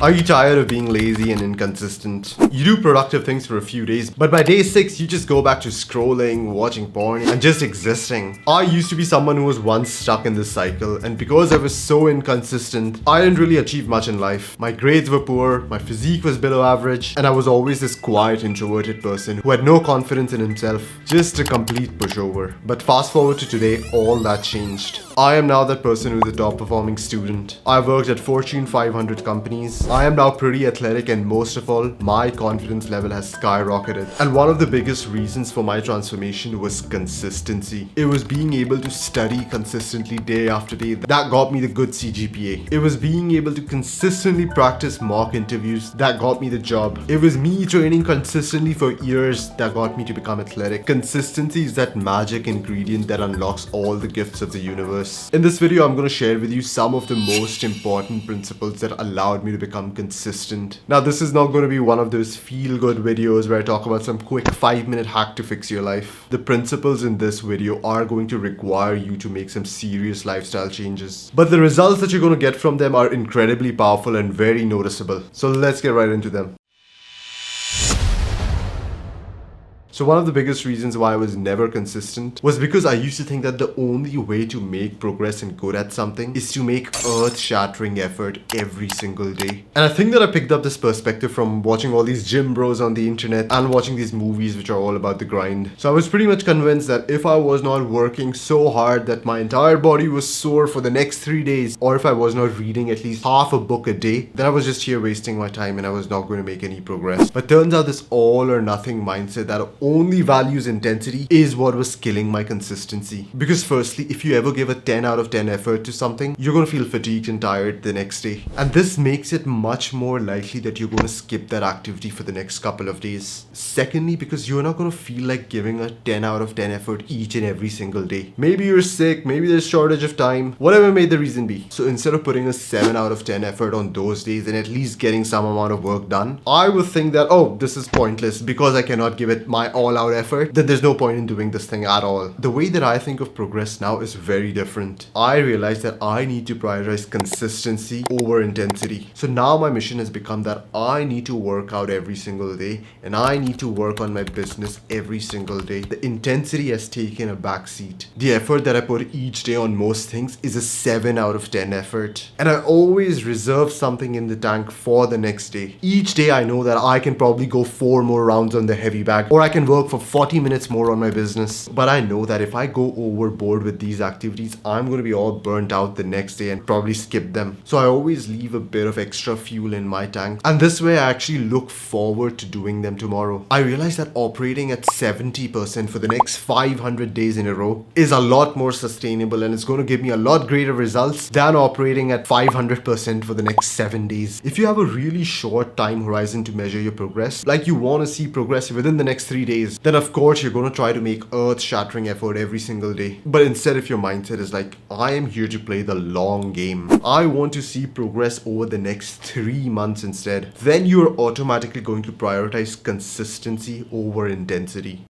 Are you tired of being lazy and inconsistent? You do productive things for a few days, but by day 6, you just go back to scrolling, watching porn, and just existing. I used to be someone who was once stuck in this cycle, and because I was so inconsistent, I didn't really achieve much in life. My grades were poor, my physique was below average, and I was always this quiet, introverted person who had no confidence in himself, just a complete pushover. But fast forward to today, all that changed. I am now that person who is a top performing student. I've worked at Fortune 500 companies. I am now pretty athletic, and most of all, my confidence level has skyrocketed. And one of the biggest reasons for my transformation was consistency. It was being able to study consistently day after day that got me the good CGPA. It was being able to consistently practice mock interviews that got me the job. It was me training consistently for years that got me to become athletic. Consistency is that magic ingredient that unlocks all the gifts of the universe. In this video, I'm going to share with you some of the most important principles that allowed me to become consistent. Now, this is not going to be one of those feel-good videos where I talk about some quick 5-minute hack to fix your life. The principles in this video are going to require you to make some serious lifestyle changes. But the results that you're going to get from them are incredibly powerful and very noticeable. So let's get right into them. So one of the biggest reasons why I was never consistent was because I used to think that the only way to make progress and good at something is to make earth-shattering effort every single day. And I think that I picked up this perspective from watching all these gym bros on the internet and watching these movies which are all about the grind. So I was pretty much convinced that if I was not working so hard that my entire body was sore for the next 3 days, or if I was not reading at least half a book a day, then I was just here wasting my time and I was not going to make any progress. But turns out this all or nothing mindset that only values intensity is what was killing my consistency. Because firstly, if you ever give a 10 out of 10 effort to something, you're going to feel fatigued and tired the next day. And this makes it much more likely that you're going to skip that activity for the next couple of days. Secondly, because you're not going to feel like giving a 10 out of 10 effort each and every single day. Maybe you're sick, maybe there's shortage of time, whatever may the reason be. So instead of putting a 7 out of 10 effort on those days and at least getting some amount of work done, I would think that, oh, this is pointless because I cannot give it my all-out effort, then there's no point in doing this thing at all. The way that I think of progress now is very different. I realize that I need to prioritize consistency over intensity. So now my mission has become that I need to work out every single day and I need to work on my business every single day. The intensity has taken a backseat. The effort that I put each day on most things is a 7 out of 10 effort. And I always reserve something in the tank for the next day. Each day I know that I can probably go 4 more rounds on the heavy bag, or I can work for 40 minutes more on my business. But I know that if I go overboard with these activities, I'm going to be all burnt out the next day and probably skip them. So I always leave a bit of extra fuel in my tank. And this way I actually look forward to doing them tomorrow. I realize that operating at 70% for the next 500 days in a row is a lot more sustainable and it's going to give me a lot greater results than operating at 500% for the next 7 days. If you have a really short time horizon to measure your progress, like you want to see progress within the next 3 days, then of course you're going to try to make earth-shattering effort every single day. But instead, if your mindset is like, I am here to play the long game, I want to see progress over the next 3 months instead, then you're automatically going to prioritize consistency over intensity.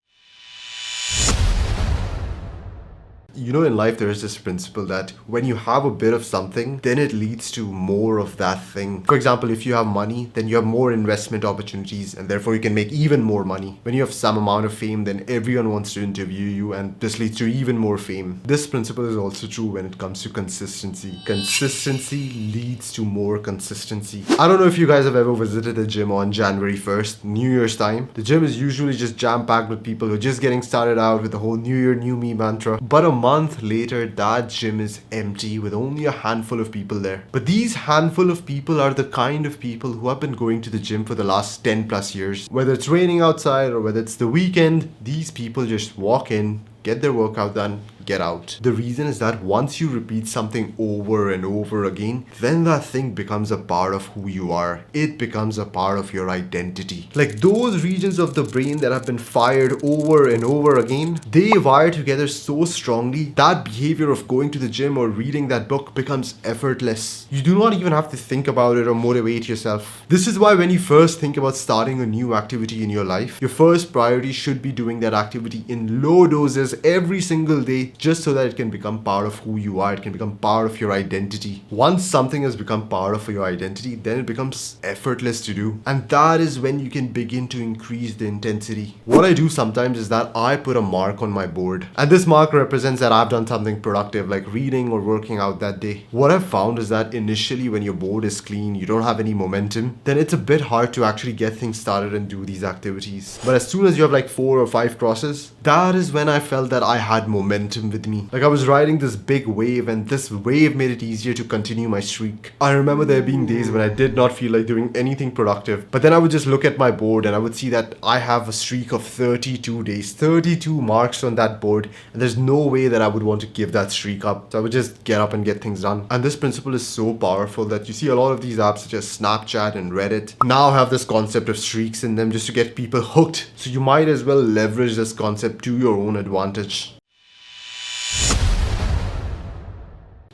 You know, in life there is this principle that when you have a bit of something, then it leads to more of that thing. For example, if you have money, then you have more investment opportunities and therefore you can make even more money. When you have some amount of fame, then everyone wants to interview you and this leads to even more fame. This principle is also true when it comes to consistency. Consistency leads to more consistency. I don't know if you guys have ever visited a gym on January 1st, New Year's time. The gym is usually just jam-packed with people who are just getting started out with the whole New Year, New Me mantra. But a month later, that gym is empty with only a handful of people there. But these handful of people are the kind of people who have been going to the gym for the last 10 plus years. Whether it's raining outside or whether it's the weekend, these people just walk in, get their workout done, get out. The reason is that once you repeat something over and over again, then that thing becomes a part of who you are. It becomes a part of your identity. Like those regions of the brain that have been fired over and over again, they wire together so strongly that behavior of going to the gym or reading that book becomes effortless. You do not even have to think about it or motivate yourself. This is why when you first think about starting a new activity in your life, your first priority should be doing that activity in low doses every single day just so that it can become part of who you are. It can become part of your identity. Once something has become part of your identity, then it becomes effortless to do. And that is when you can begin to increase the intensity. What I do sometimes is that I put a mark on my board. And this mark represents that I've done something productive, like reading or working out that day. What I've found is that initially when your board is clean, you don't have any momentum, then it's a bit hard to actually get things started and do these activities. But as soon as you have like 4 or 5 crosses, that is when I felt that I had momentum with me. Like I was riding this big wave, and this wave made it easier to continue my streak. I remember there being days when I did not feel like doing anything productive, but then I would just look at my board and I would see that I have a streak of 32 days, 32 marks on that board, and there's no way that I would want to give that streak up. So I would just get up and get things done. And this principle is so powerful that you see a lot of these apps such as Snapchat and Reddit now have this concept of streaks in them just to get people hooked. So you might as well leverage this concept to your own advantage.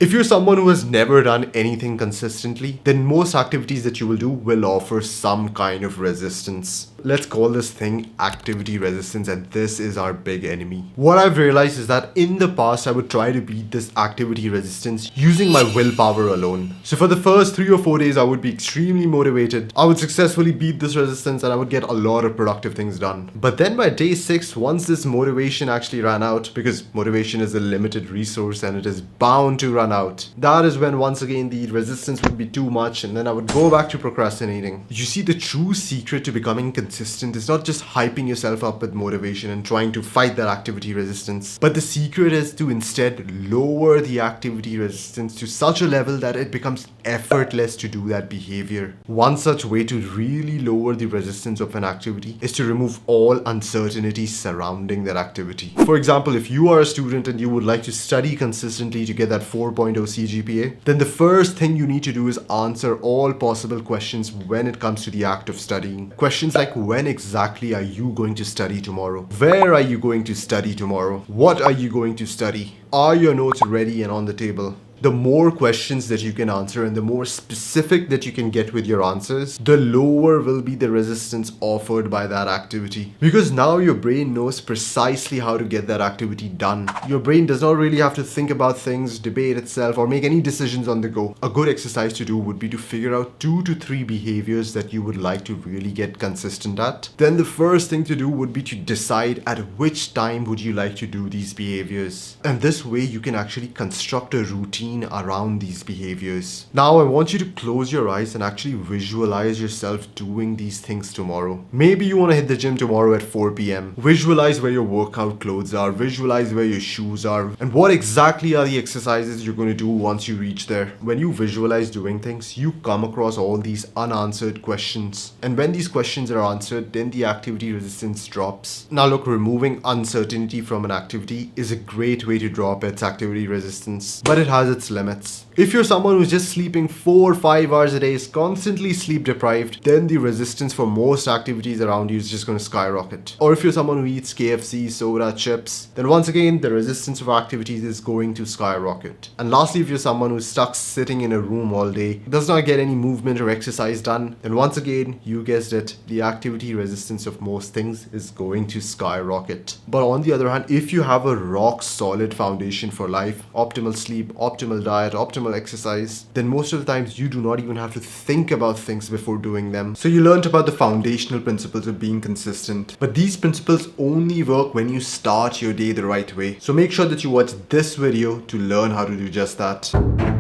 If you're someone who has never done anything consistently, then most activities that you will do will offer some kind of resistance. Let's call this thing activity resistance, and this is our big enemy. What I've realized is that in the past, I would try to beat this activity resistance using my willpower alone. So for the first 3 or 4 days, I would be extremely motivated. I would successfully beat this resistance and I would get a lot of productive things done. But then by day 6, once this motivation actually ran out, because motivation is a limited resource and it is bound to run out, that is when once again the resistance would be too much, and then I would go back to procrastinating. You see, the true secret to becoming consistent is not just hyping yourself up with motivation and trying to fight that activity resistance, but the secret is to instead lower the activity resistance to such a level that it becomes effortless to do that behavior. One such way to really lower the resistance of an activity is to remove all uncertainty surrounding that activity. For example, if you are a student and you would like to study consistently to get that 4.0 CGPA, then the first thing you need to do is answer all possible questions when it comes to the act of studying. Questions like, when exactly are you going to study tomorrow? Where are you going to study tomorrow? What are you going to study? Are your notes ready and on the table? The more questions that you can answer and the more specific that you can get with your answers, the lower will be the resistance offered by that activity. Because now your brain knows precisely how to get that activity done. Your brain does not really have to think about things, debate itself, or make any decisions on the go. A good exercise to do would be to figure out 2 to 3 behaviors that you would like to really get consistent at. Then the first thing to do would be to decide at which time would you like to do these behaviors. And this way you can actually construct a routine around these behaviors. Now I want you to close your eyes and actually visualize yourself doing these things tomorrow. Maybe you want to hit the gym tomorrow at 4 p.m. Visualize where your workout clothes are, visualize where your shoes are, and what exactly are the exercises you're going to do once you reach there. When you visualize doing things, you come across all these unanswered questions. And when these questions are answered, then the activity resistance drops. Now look, removing uncertainty from an activity is a great way to drop its activity resistance, but it has its limits. If you're someone who's just sleeping 4 or 5 hours a day, is constantly sleep deprived, then the resistance for most activities around you is just going to skyrocket. Or if you're someone who eats KFC, soda, chips, then once again the resistance of activities is going to skyrocket. And lastly, if you're someone who's stuck sitting in a room all day, does not get any movement or exercise done, then once again, you guessed it, the activity resistance of most things is going to skyrocket. But on the other hand, if you have a rock solid foundation for life, optimal sleep, optimal diet, optimal exercise, then most of the times you do not even have to think about things before doing them. So you learned about the foundational principles of being consistent, but these principles only work when you start your day the right way. So make sure that you watch this video to learn how to do just that.